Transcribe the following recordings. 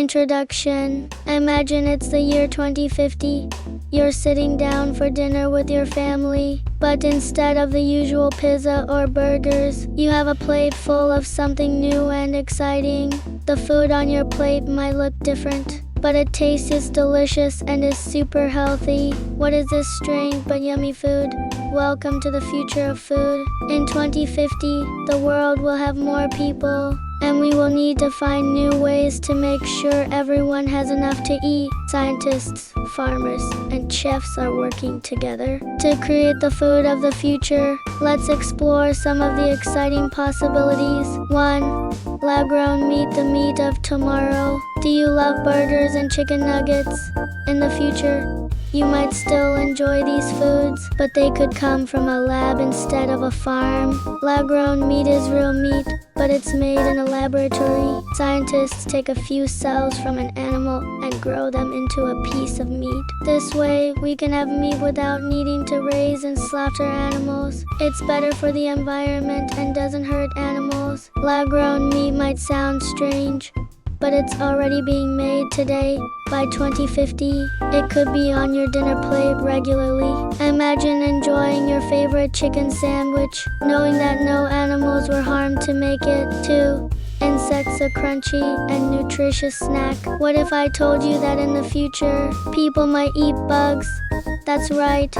Introduction. Imagine it's the year 2050. You're sitting down for dinner with your family, but instead of the usual pizza or burgers, you have a plate full of something new and exciting. The food on your plate might look different, but it tastes delicious and is super healthy. What is this strange but yummy food? Welcome to the future of food. In 2050, the world will have more people, and we will need to find new ways to make sure everyone has enough to eat. Scientists, farmers, and chefs are working together to create the food of the future. Let's explore some of the exciting possibilities. 1. Lab-grown meat, the meat of tomorrow. Do you love burgers and chicken nuggets? In the future, you might still enjoy these foods, but they could come from a lab instead of a farm. Lab-grown meat is real meat, but it's made in a laboratory. Scientists take a few cells from an animal and grow them into a piece of meat. This way, we can have meat without needing to raise and slaughter animals. It's better for the environment and doesn't hurt animals. Lab-grown meat might sound strange, but it's already being made today. By 2050, it could be on your dinner plate regularly. Imagine enjoying your favorite chicken sandwich, knowing that no animals were harmed to make it. 2. Insects, a crunchy and nutritious snack. What if I told you that in the future, people might eat bugs? That's right.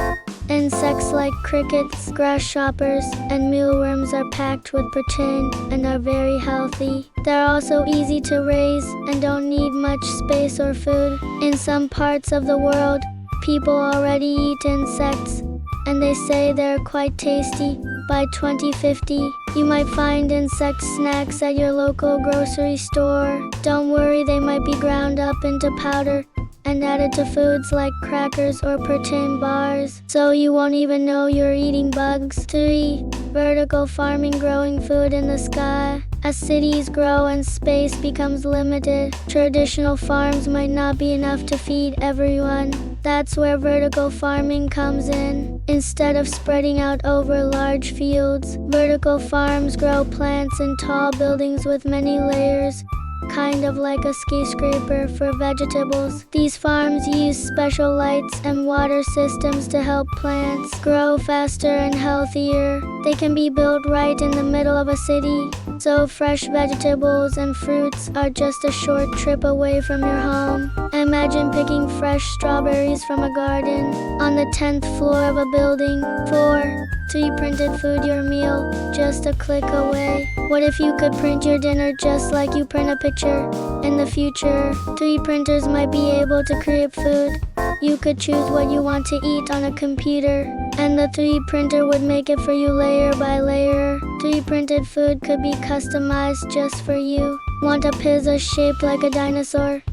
Insects like crickets, grasshoppers, and mealworms are packed with protein and are very healthy. They're also easy to raise and don't need much space or food. In some parts of the world, people already eat insects, and they say they're quite tasty. By 2050, you might find insect snacks at your local grocery store. Don't worry, they might be ground up into powder and added to foods like crackers or protein bars, so you won't even know you're eating bugs. 3. Vertical farming, growing food in the sky. As cities grow and space becomes limited, traditional farms might not be enough to feed everyone. That's where vertical farming comes in. Instead of spreading out over large fields, vertical farms grow plants in tall buildings with many layers, kind of like a skyscraper for vegetables. These farms use special lights and water systems to help plants grow faster and healthier. They can be built right in the middle of a city, so fresh vegetables and fruits are just a short trip away from your home. Imagine picking fresh strawberries from a garden on the 10th floor of a building. 4. 3D printed food, your meal, just a click away. What if you could print your dinner just like you print a picture? In the future, 3D printers might be able to create food. You could choose what you want to eat on a computer, and the 3D printer would make it for you layer by layer. 3D printed food could be customized just for you. Want a pizza shaped like a dinosaur?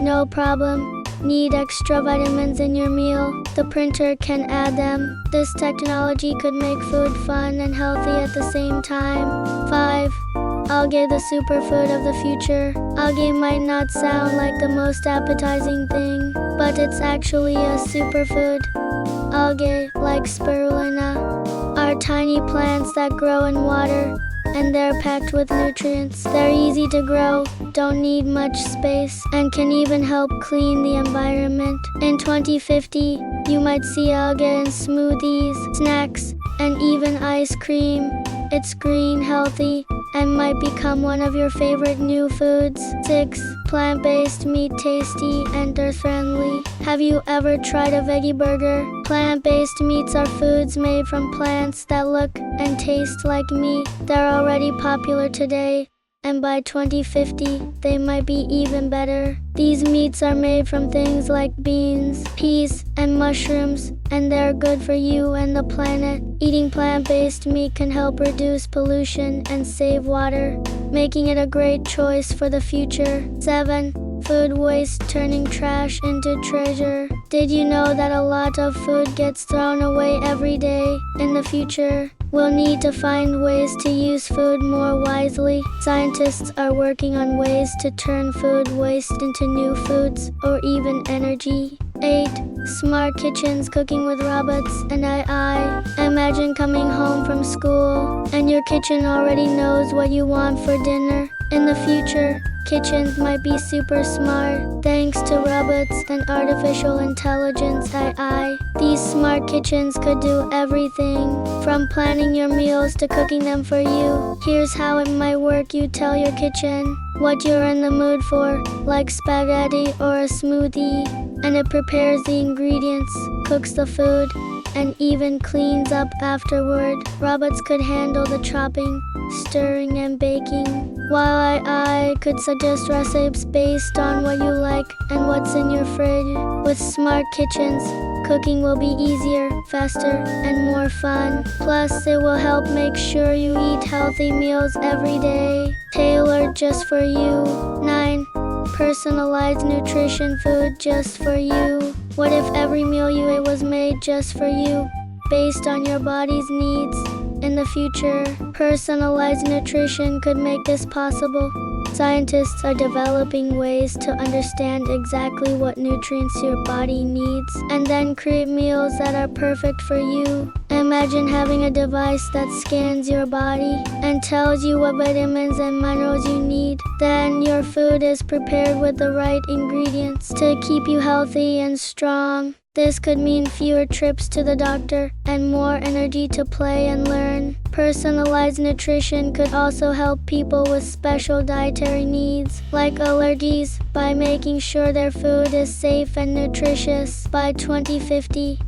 No problem. Need extra vitamins in your meal? The printer can add them. This technology could make food fun and healthy at the same time. 5. Algae, the superfood of the future. Algae might not sound like the most appetizing thing, but it's actually a superfood. Algae, like spirulina, are tiny plants that grow in water, and they're packed with nutrients. They're easy to grow, don't need much space, and can even help clean the environment. In 2050, you might see algae in smoothies, snacks, and even ice cream. It's green, healthy, and might become one of your favorite new foods. 6. Plant-based meat, tasty and earth-friendly. Have you ever tried a veggie burger? Plant-based meats are foods made from plants that look and taste like meat. They're already popular today, and by 2050, they might be even better. These meats are made from things like beans, peas, and mushrooms, and they're good for you and the planet. Eating plant-based meat can help reduce pollution and save water, making it a great choice for the future. 7. Food waste, turning trash into treasure. Did you know that a lot of food gets thrown away every day? In the future, we'll need to find ways to use food more wisely. Scientists are working on ways to turn food waste into new foods or even energy. 8. Smart kitchens, cooking with robots and AI. Imagine coming home from school and your kitchen already knows what you want for dinner. In the future, kitchens might be super smart thanks to robots and artificial intelligence AI. These smart kitchens could do everything from planning your meals to cooking them for you. Here's how it might work. You tell your kitchen what you're in the mood for, like spaghetti or a smoothie, and it prepares the ingredients, cooks the food, and even cleans up afterward. Robots could handle the chopping, stirring, and baking, while I could suggest recipes based on what you like and what's in your fridge. With smart kitchens, cooking will be easier, faster, and more fun. Plus, it will help make sure you eat healthy meals every day, tailored just for you. 9. Personalized nutrition food just for you. What if every meal you ate was made just for you, based on your body's needs? In the future, personalized nutrition could make this possible. Scientists are developing ways to understand exactly what nutrients your body needs and then create meals that are perfect for you. Imagine having a device that scans your body and tells you what vitamins and minerals you need. Then your food is prepared with the right ingredients to keep you healthy and strong. This could mean fewer trips to the doctor and more energy to play and learn. Personalized nutrition could also help people with special dietary needs, like allergies, by making sure their food is safe and nutritious. By 2050,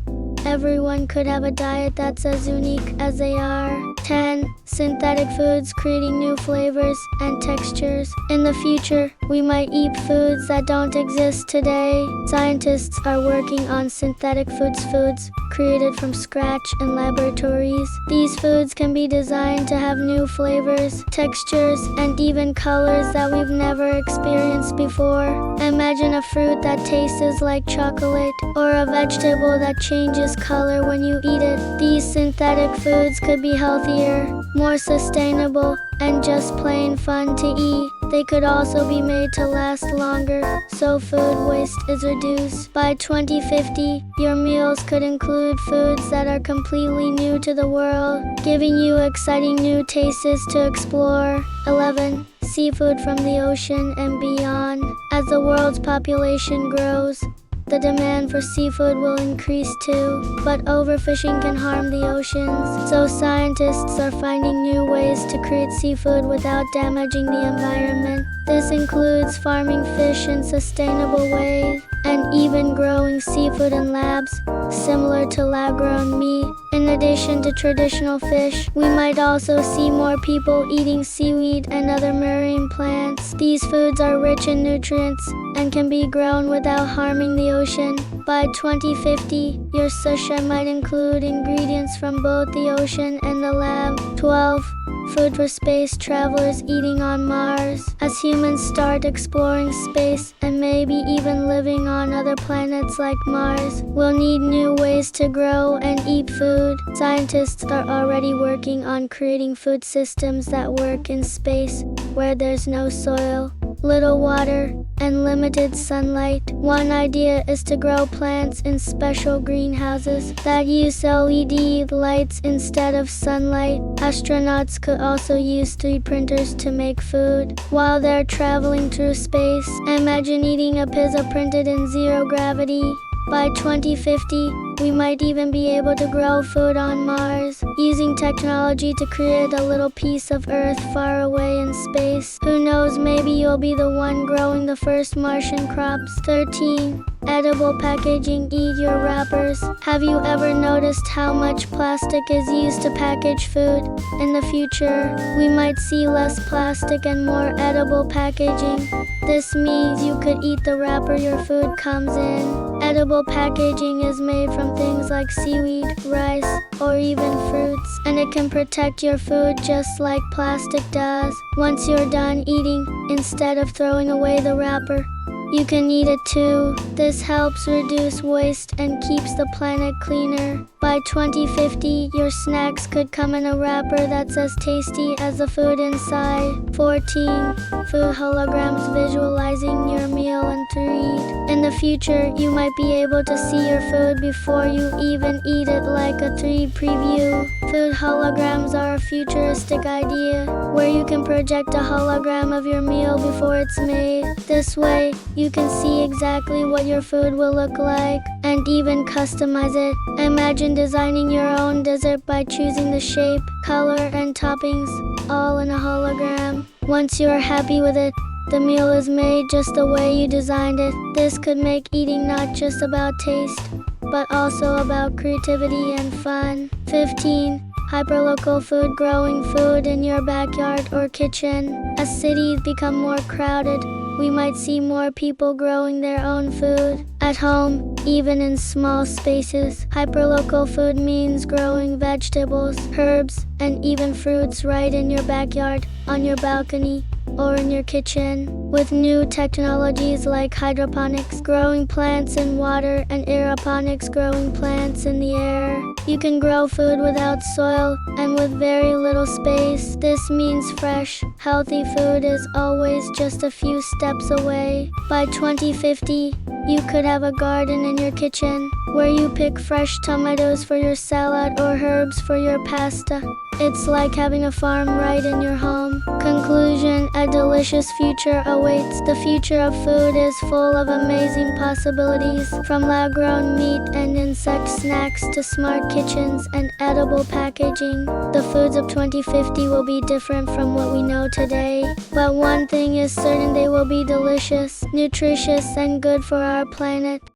everyone could have a diet that's as unique as they are. 10. Synthetic foods creating new flavors and textures. In the future, we might eat foods that don't exist today. Scientists are working on synthetic foods created from scratch in laboratories. These foods can be designed to have new flavors, textures, and even colors that we've never experienced before. Imagine a fruit that tastes like chocolate, or a vegetable that changes color when you eat it. These synthetic foods could be healthier, more sustainable, and just plain fun to eat. They could also be made to last longer, so food waste is reduced. By 2050, your meals could include foods that are completely new to the world, giving you exciting new tastes to explore. 11. Seafood from the ocean and beyond. As the world's population grows, the demand for seafood will increase too, but overfishing can harm the oceans, so scientists are finding new ways to create seafood without damaging the environment. This includes farming fish in sustainable ways and even growing seafood in labs, similar to lab-grown meat. In addition to traditional fish, we might also see more people eating seaweed and other marine plants. These foods are rich in nutrients and can be grown without harming the ocean. By 2050, your sushi might include ingredients from both the ocean and the lab. 12. Food for space travelers eating on Mars. As humans start exploring space and maybe even living on other planets like Mars, we'll need new ways to grow and eat food. Scientists are already working on creating food systems that work in space where there's no soil, little water, and limited sunlight. One idea is to grow plants in special greenhouses that use LED lights instead of sunlight. Astronauts could also use 3D printers to make food while they're traveling through space. Imagine eating a pizza printed in zero gravity. By 2050, we might even be able to grow food on Mars, using technology to create a little piece of Earth far away in space. Who knows, maybe you'll be the one growing the first Martian crops. 13. Edible packaging. Eat your wrappers. Have you ever noticed how much plastic is used to package food? In the future, we might see less plastic and more edible packaging. This means you could eat the wrapper your food comes in. Edible packaging is made from things like seaweed, rice, or even fruits, and it can protect your food just like plastic does. Once you're done eating, instead of throwing away the wrapper, you can eat it too. This helps reduce waste and keeps the planet cleaner. By 2050, your snacks could come in a wrapper that's as tasty as the food inside. 14. Food holograms visualizing your meal in 3D. In the future, you might be able to see your food before you even eat it, like a 3D preview. Food holograms are a futuristic idea where you can project a hologram of your meal before it's made. This way, you can see exactly what your food will look like and even customize it. Imagine designing your own dessert by choosing the shape, color, and toppings, all in a hologram. Once you are happy with it, the meal is made just the way you designed it. This could make eating not just about taste, but also about creativity and fun. 15. Hyperlocal food. Growing food in your backyard or kitchen. As cities become more crowded, we might see more people growing their own food at home, even in small spaces. Hyperlocal food means growing vegetables, herbs, and even fruits right in your backyard, on your balcony, or in your kitchen. With new technologies like hydroponics, growing plants in water, and aeroponics, growing plants in the air, you can grow food without soil and with very little space. This means fresh, healthy food is always just a few steps away. By 2050, you could have a garden in your kitchen where you pick fresh tomatoes for your salad or herbs for your pasta. It's like having a farm right in your home. Conclusion: a delicious future awaits. The future of food is full of amazing possibilities, from lab-grown meat and insect snacks to smart kitchens and edible packaging. The foods of 2050 will be different from what we know today, but one thing is certain: they will be delicious, nutritious, and good for our planet.